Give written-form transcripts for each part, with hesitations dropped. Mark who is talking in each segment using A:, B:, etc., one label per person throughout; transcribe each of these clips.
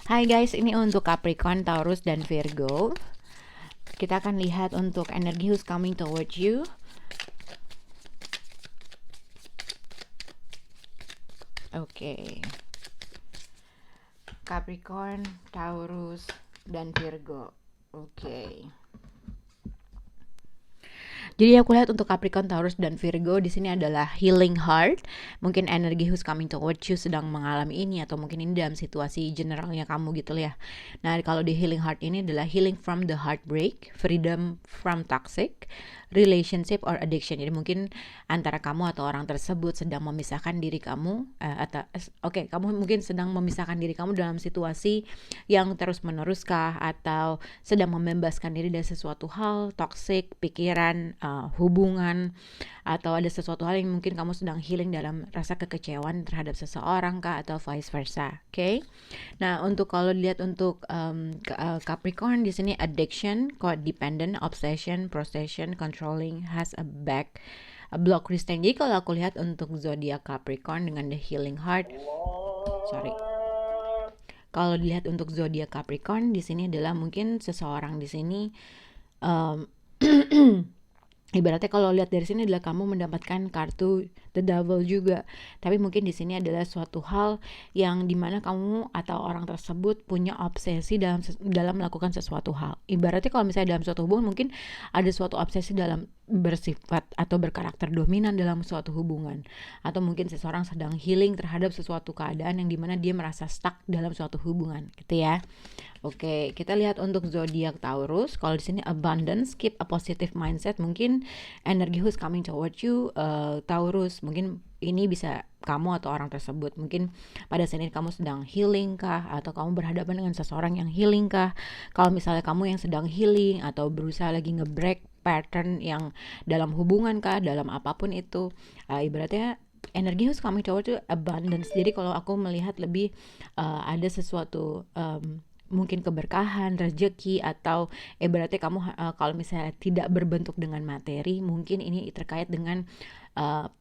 A: Hai guys, ini untuk Capricorn, Taurus, dan Virgo. Kita akan lihat untuk energi who's coming towards you. Oke. Capricorn, Taurus, dan Virgo. Oke. Jadi aku lihat untuk Capricorn, Taurus, dan Virgo di sini adalah healing heart. Mungkin energi who's coming towards you sedang mengalami ini, atau mungkin ini dalam situasi generalnya kamu gitu ya. Nah, kalau di healing heart ini adalah healing from the heartbreak, freedom from toxic relationship or addiction. Jadi mungkin antara kamu atau orang tersebut sedang memisahkan diri kamu, kamu mungkin sedang memisahkan diri kamu dalam situasi yang terus meneruskah, atau sedang membebaskan diri dari sesuatu hal toxic, pikiran, hubungan, atau ada sesuatu hal yang mungkin kamu sedang healing dalam rasa kekecewaan terhadap seseorang kah, atau vice versa. Oke. Nah, untuk kalau dilihat untuk Capricorn di sini addiction, codependent, obsession, possession, controlling, has a block Christian. Jadi kalau aku lihat untuk zodiak Capricorn dengan the healing heart, kalau dilihat untuk zodiak Capricorn di sini adalah mungkin seseorang di sini um, ibaratnya kalau lihat dari sini adalah kamu mendapatkan kartu the devil juga. Tapi mungkin di sini adalah suatu hal yang dimana kamu atau orang tersebut punya obsesi dalam melakukan sesuatu hal. Ibaratnya kalau misalnya dalam suatu hubungan mungkin ada suatu obsesi dalam bersifat atau berkarakter dominan dalam suatu hubungan. Atau mungkin seseorang sedang healing terhadap sesuatu keadaan yang dimana dia merasa stuck dalam suatu hubungan, gitu ya. Oke, kita lihat untuk zodiak Taurus. Kalau di sini abundance, keep a positive mindset. Mungkin energi who's coming towards you, Taurus. Mungkin ini bisa kamu atau orang tersebut. Mungkin pada saat ini kamu sedang healing kah, atau kamu berhadapan dengan seseorang yang healing kah. Kalau misalnya kamu yang sedang healing atau berusaha lagi nge-break pattern yang dalam hubungan kah, dalam apapun itu, ibaratnya energi who's coming towards you abundance. Jadi kalau aku melihat lebih ada sesuatu mungkin keberkahan, rezeki, atau berarti kamu kalau misalnya tidak berbentuk dengan materi, mungkin ini terkait dengan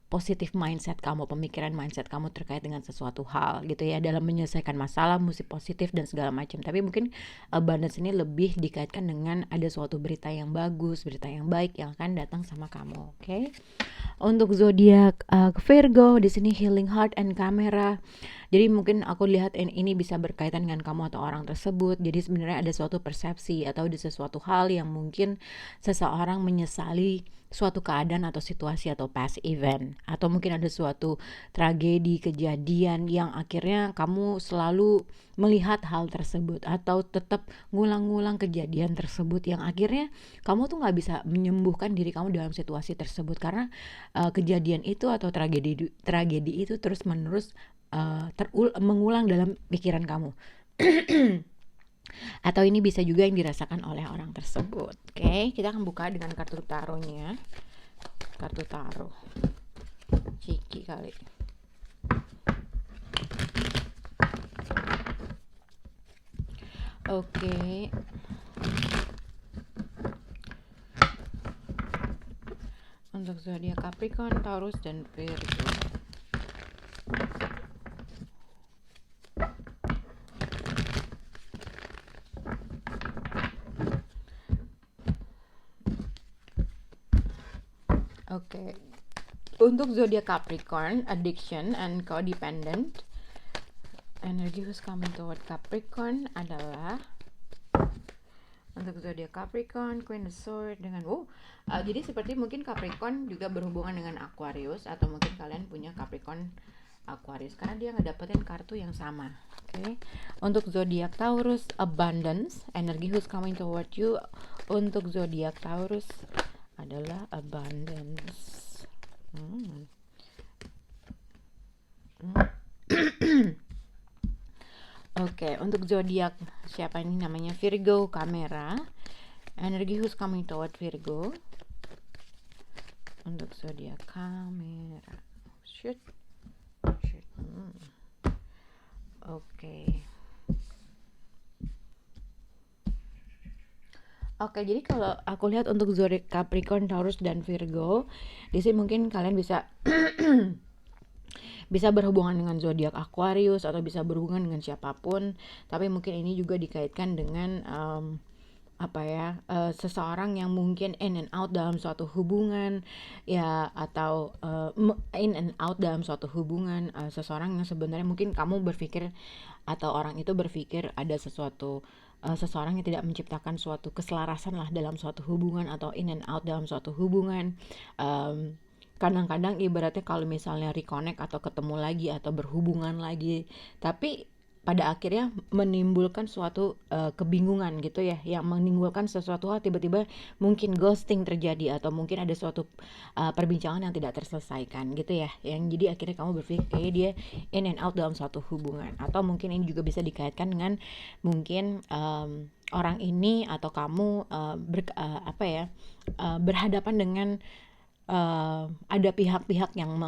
A: positive mindset kamu, pemikiran mindset kamu terkait dengan sesuatu hal gitu ya, dalam menyelesaikan masalah, musik positif dan segala macam. Tapi mungkin abundance ini lebih dikaitkan dengan ada suatu berita yang bagus, berita yang baik yang akan datang sama kamu. Oke. Untuk zodiak Virgo di sini healing heart and camera. Jadi mungkin aku lihat ini bisa berkaitan dengan kamu atau orang tersebut. Jadi sebenarnya ada suatu persepsi atau ada sesuatu hal yang mungkin seseorang menyesali suatu keadaan atau situasi atau past event, atau mungkin ada suatu tragedi, kejadian yang akhirnya kamu selalu melihat hal tersebut, atau tetap ngulang-ngulang kejadian tersebut yang akhirnya kamu tuh nggak bisa menyembuhkan diri kamu dalam situasi tersebut karena kejadian itu atau tragedi itu terus menerus mengulang dalam pikiran kamu. Atau ini bisa juga yang dirasakan oleh orang tersebut. Oke, kita akan buka dengan kartu taronya. Kartu taro Ciki kali. Oke. Untuk zodiak Capricorn, Taurus, dan Virgo. Oke. Untuk zodiak Capricorn, addiction and codependent. Energy who's coming toward Capricorn adalah untuk zodiak Capricorn, Queen of Swords dengan jadi seperti mungkin Capricorn juga berhubungan dengan Aquarius, atau mungkin kalian punya Capricorn Aquarius karena dia ngedapetin kartu yang sama. Oke. Untuk zodiak Taurus, abundance, energy who's coming toward you untuk zodiak Taurus adalah abundance. Oke, untuk zodiak siapa ini namanya Virgo kamera. Energy who's coming toward Virgo. Untuk zodiak kamera. Shoot. Oke. Oke, jadi kalau aku lihat untuk zodiak Capricorn, Taurus, dan Virgo, di sini mungkin kalian bisa bisa berhubungan dengan zodiak Aquarius atau bisa berhubungan dengan siapapun, tapi mungkin ini juga dikaitkan dengan seseorang yang mungkin in and out dalam suatu hubungan ya, atau in and out dalam suatu hubungan, seseorang yang sebenarnya mungkin kamu berpikir atau orang itu berpikir ada seseorang yang tidak menciptakan suatu keselarasan lah dalam suatu hubungan atau in and out dalam suatu hubungan. Kadang-kadang ibaratnya kalau misalnya reconnect atau ketemu lagi atau berhubungan lagi, tapi pada akhirnya menimbulkan suatu kebingungan gitu ya, yang menimbulkan sesuatu hal tiba-tiba mungkin ghosting terjadi atau mungkin ada suatu perbincangan yang tidak terselesaikan gitu ya, yang jadi akhirnya kamu berpikir dia in and out dalam suatu hubungan. Atau mungkin ini juga bisa dikaitkan dengan mungkin orang ini atau kamu berhadapan dengan ada pihak-pihak yang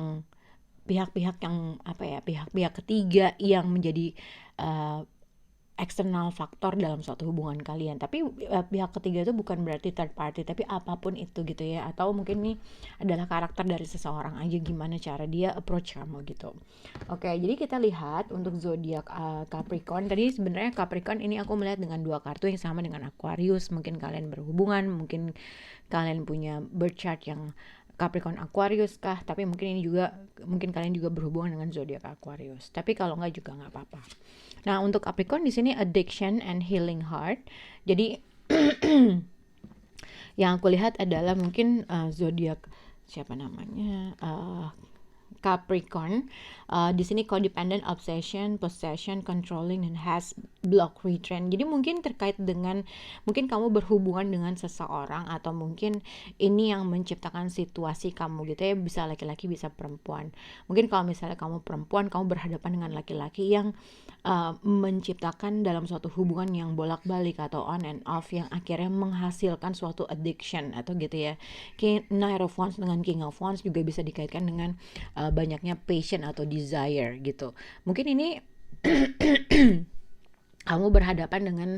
A: pihak-pihak ketiga yang menjadi eksternal faktor dalam suatu hubungan kalian. Tapi pihak ketiga itu bukan berarti third party, tapi apapun itu gitu ya. Atau mungkin ini adalah karakter dari seseorang aja, gimana cara dia approach kamu gitu. Oke, jadi kita lihat untuk zodiak Capricorn. Tadi sebenarnya Capricorn ini aku melihat dengan dua kartu yang sama dengan Aquarius. Mungkin kalian berhubungan, mungkin kalian punya birth chart yang Capricorn Aquarius kah, tapi mungkin kalian juga berhubungan dengan zodiak Aquarius. Tapi kalau enggak juga nggak apa-apa. Nah, untuk Capricorn di sini addiction and healing heart. Jadi yang aku lihat adalah mungkin zodiak siapa namanya? Capricorn. Di sini codependent, obsession, possession, controlling, and has block retrain. Jadi mungkin terkait dengan mungkin kamu berhubungan dengan seseorang atau mungkin ini yang menciptakan situasi kamu gitu ya, bisa laki-laki bisa perempuan. Mungkin kalau misalnya kamu perempuan, kamu berhadapan dengan laki-laki yang menciptakan dalam suatu hubungan yang bolak-balik atau on and off, yang akhirnya menghasilkan suatu addiction atau gitu ya. Knight of Wands dengan King of Wands juga bisa dikaitkan dengan banyaknya passion atau desire gitu. Mungkin ini kamu berhadapan dengan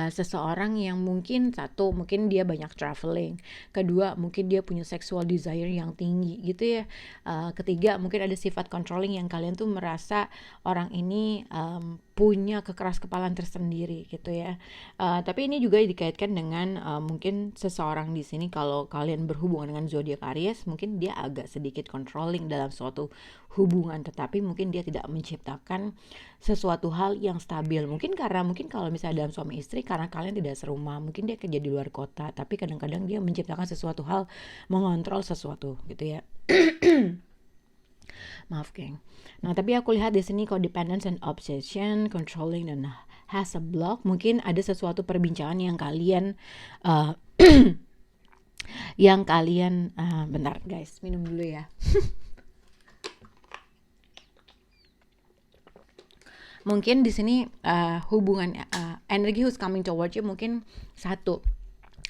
A: seseorang yang mungkin mungkin dia banyak traveling, kedua mungkin dia punya sexual desire yang tinggi gitu ya, ketiga mungkin ada sifat controlling yang kalian tuh merasa orang ini punya kekeras kepalaan tersendiri gitu ya. Tapi ini juga dikaitkan dengan mungkin seseorang di sini kalau kalian berhubungan dengan zodiak Aries, mungkin dia agak sedikit controlling dalam suatu hubungan, tetapi mungkin dia tidak menciptakan sesuatu hal yang stabil. Mungkin kalau misalnya dalam suami istri, karena kalian tidak serumah, mungkin dia kerja di luar kota, tapi kadang-kadang dia menciptakan sesuatu hal, mengontrol sesuatu gitu ya. Maaf geng. Nah, tapi aku lihat di sini codependence and obsession, controlling, dan has a block. Mungkin ada sesuatu perbincangan yang kalian bentar guys, minum dulu ya. Mungkin di sini hubungan energi who's coming towards you mungkin satu,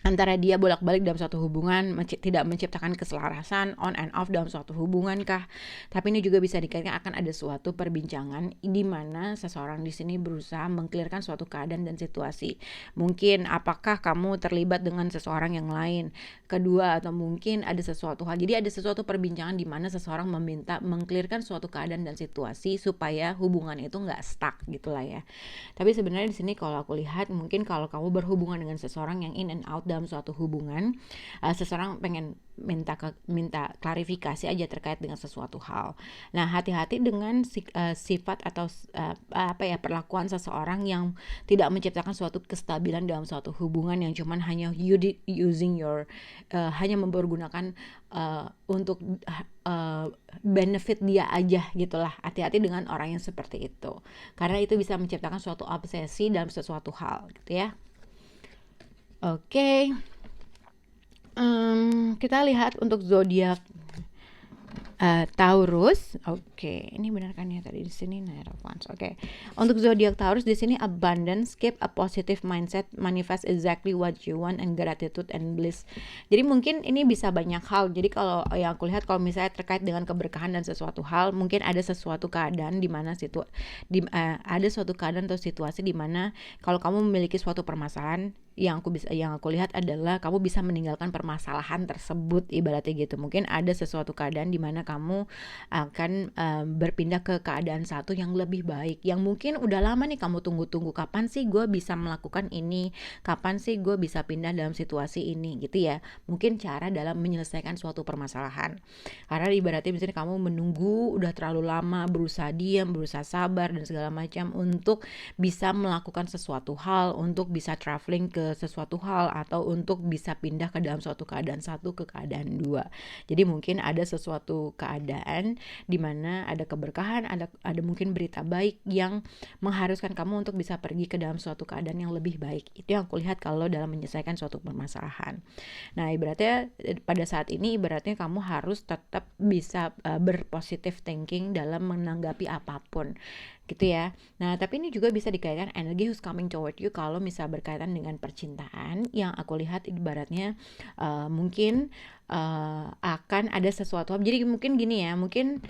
A: antara dia bolak-balik dalam suatu hubungan, tidak menciptakan keselarasan, on and off dalam suatu hubungan kah. Tapi ini juga bisa dikaitkan akan ada suatu perbincangan di mana seseorang di sini berusaha mengclearkan suatu keadaan dan situasi. Mungkin apakah kamu terlibat dengan seseorang yang lain, kedua, atau mungkin ada sesuatu hal. Jadi ada sesuatu perbincangan di mana seseorang meminta mengclearkan suatu keadaan dan situasi supaya hubungan itu nggak stuck gitulah ya. Tapi sebenarnya di sini kalau aku lihat, mungkin kalau kamu berhubungan dengan seseorang yang in and out dalam suatu hubungan, seseorang pengen minta klarifikasi aja terkait dengan sesuatu hal. Nah, hati-hati dengan sifat atau perlakuan seseorang yang tidak menciptakan suatu kestabilan dalam suatu hubungan, yang cuman hanya hanya mempergunakan untuk benefit dia aja gitulah. Hati-hati dengan orang yang seperti itu, karena itu bisa menciptakan suatu obsesi dalam sesuatu hal gitu ya. Oke. Kita lihat untuk zodiak Taurus. Oke, ini benar kan ya tadi di sini Knight of Wands. Oke. Untuk zodiak Taurus di sini abundance, keep a positive mindset, manifest exactly what you want, and gratitude and bliss. Jadi mungkin ini bisa banyak hal. Jadi kalau yang aku lihat, kalau misalnya terkait dengan keberkahan dan sesuatu hal, mungkin ada sesuatu keadaan di mana ada suatu keadaan atau situasi di mana kalau kamu memiliki suatu permasalahan, yang aku lihat adalah kamu bisa meninggalkan permasalahan tersebut, ibaratnya gitu. Mungkin ada sesuatu keadaan di mana kamu akan berpindah ke keadaan satu yang lebih baik, yang mungkin udah lama nih kamu tunggu-tunggu, kapan sih gue bisa melakukan ini, kapan sih gue bisa pindah dalam situasi ini gitu ya. Mungkin cara dalam menyelesaikan suatu permasalahan, karena ibaratnya misalnya kamu menunggu udah terlalu lama, berusaha diam, berusaha sabar dan segala macam untuk bisa melakukan sesuatu hal, untuk bisa traveling ke sesuatu hal, atau untuk bisa pindah ke dalam suatu keadaan satu ke keadaan dua. Jadi mungkin ada sesuatu keadaan di mana ada keberkahan, ada mungkin berita baik yang mengharuskan kamu untuk bisa pergi ke dalam suatu keadaan yang lebih baik. Itu yang aku lihat kalau dalam menyelesaikan suatu permasalahan. Nah, ibaratnya pada saat ini ibaratnya kamu harus tetap bisa berpositive thinking dalam menanggapi apapun gitu ya. Nah, tapi ini juga bisa dikaitkan energi who's coming toward you kalau misal berkaitan dengan percintaan, yang aku lihat ibaratnya mungkin akan ada sesuatu. Jadi mungkin gini ya, mungkin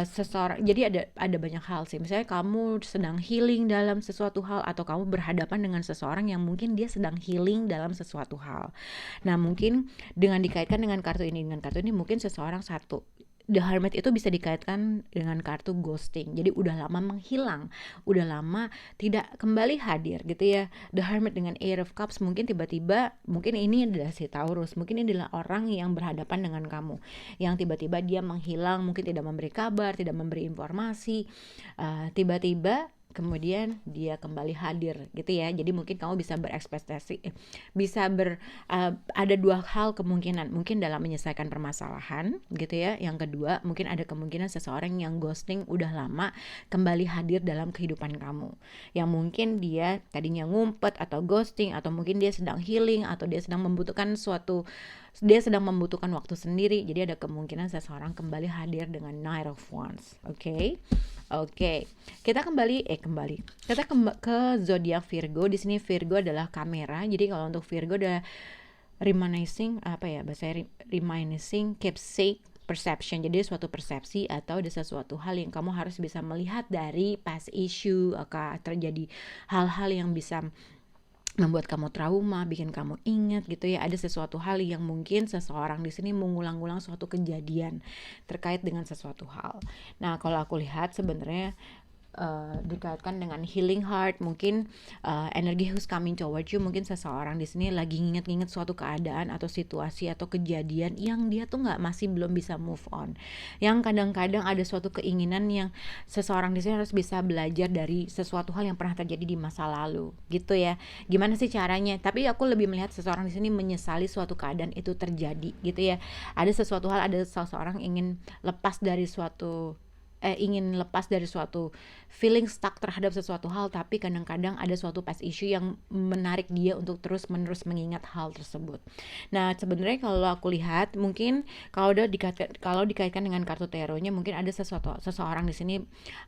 A: seseorang, jadi ada banyak hal sih. Misalnya kamu sedang healing dalam sesuatu hal, atau kamu berhadapan dengan seseorang yang mungkin dia sedang healing dalam sesuatu hal. Nah, mungkin dengan dikaitkan dengan kartu ini mungkin seseorang satu, The Hermit itu bisa dikaitkan dengan kartu ghosting. Jadi udah lama menghilang, udah lama tidak kembali hadir gitu ya. The Hermit dengan Eight of Cups, mungkin tiba-tiba, mungkin ini adalah si Taurus, mungkin ini adalah orang yang berhadapan dengan kamu, yang tiba-tiba dia menghilang, mungkin tidak memberi kabar, tidak memberi informasi, tiba-tiba kemudian dia kembali hadir gitu ya. Jadi mungkin kamu bisa berekspektasi, ada dua hal kemungkinan, mungkin dalam menyelesaikan permasalahan gitu ya. Yang kedua, mungkin ada kemungkinan seseorang yang ghosting udah lama kembali hadir dalam kehidupan kamu, yang mungkin dia tadinya ngumpet atau ghosting, atau mungkin dia sedang healing, atau dia sedang membutuhkan waktu sendiri. Jadi ada kemungkinan seseorang kembali hadir dengan Knight of Wands. Oke, kita kita ke zodiak Virgo. Di sini Virgo adalah kamera. Jadi kalau untuk Virgo ada reminiscing, keepsake perception. Jadi suatu persepsi atau ada sesuatu hal yang kamu harus bisa melihat dari past issue, akan terjadi hal-hal yang bisa membuat kamu trauma, bikin kamu ingat gitu ya. Ada sesuatu hal yang mungkin seseorang di sini mengulang-ulang suatu kejadian terkait dengan sesuatu hal. Nah, kalau aku lihat sebenarnya dikaitkan dengan healing heart, mungkin energi who's coming toward you, mungkin seseorang di sini lagi nginget-nginget suatu keadaan atau situasi atau kejadian yang dia tuh masih belum bisa move on, yang kadang-kadang ada suatu keinginan yang seseorang di sini harus bisa belajar dari sesuatu hal yang pernah terjadi di masa lalu gitu ya. Gimana sih caranya? Tapi aku lebih melihat seseorang di sini menyesali suatu keadaan itu terjadi gitu ya. Ada sesuatu hal, ada seseorang ingin lepas dari suatu feeling stuck terhadap sesuatu hal, tapi kadang-kadang ada suatu past issue yang menarik dia untuk terus-menerus mengingat hal tersebut. Nah, sebenarnya kalau aku lihat, mungkin kalau dikaitkan dengan kartu tarotnya, mungkin ada seseorang di sini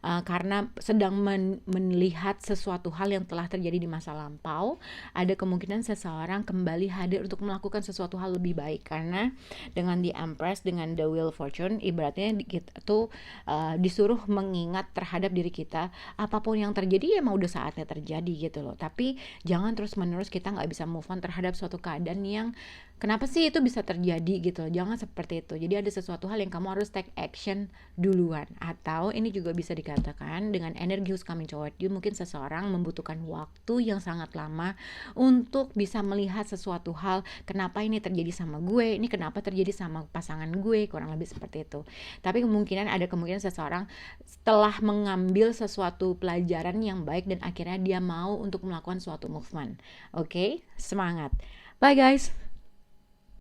A: karena sedang melihat sesuatu hal yang telah terjadi di masa lampau, ada kemungkinan seseorang kembali hadir untuk melakukan sesuatu hal lebih baik, karena dengan the Empress, dengan the Wheel of Fortune, ibaratnya kita tuh disuruh mengingat terhadap diri kita, apapun yang terjadi ya emang udah saatnya terjadi gitu loh. Tapi jangan terus menerus kita nggak bisa move on terhadap suatu keadaan yang kenapa sih itu bisa terjadi gitu. Jangan seperti itu. Jadi ada sesuatu hal yang kamu harus take action duluan. Atau ini juga bisa dikatakan dengan energi who's coming toward you, mungkin seseorang membutuhkan waktu yang sangat lama untuk bisa melihat sesuatu hal, kenapa ini terjadi sama gue, ini kenapa terjadi sama pasangan gue, kurang lebih seperti itu. Tapi ada kemungkinan seseorang setelah mengambil sesuatu pelajaran yang baik dan akhirnya dia mau untuk melakukan suatu movement. Oke, semangat. Bye guys.